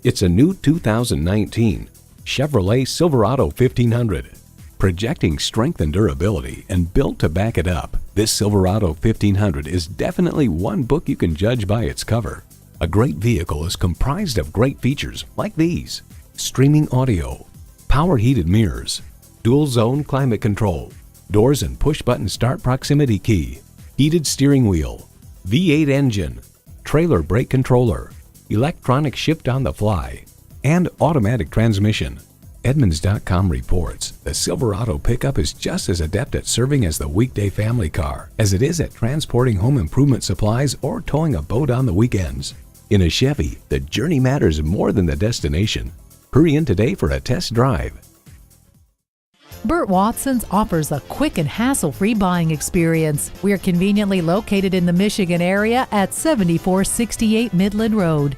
It's a new 2019 Chevrolet Silverado 1500. Projecting strength and durability and built to back it up, this Silverado 1500 is definitely one book you can judge by its cover. A great vehicle is comprised of great features like these: streaming audio, power heated mirrors, dual zone climate control, doors and push button start proximity key, heated steering wheel, V8 engine, trailer brake controller, electronic shift on the fly, and automatic transmission. Edmunds.com reports the Silverado pickup is just as adept at serving as the weekday family car as it is at transporting home improvement supplies or towing a boat on the weekends. In a Chevy, the journey matters more than the destination. Hurry in today for a test drive. Burt Watson's offers a quick and hassle-free buying experience. We are conveniently located in the Michigan area at 7468 Midland Road.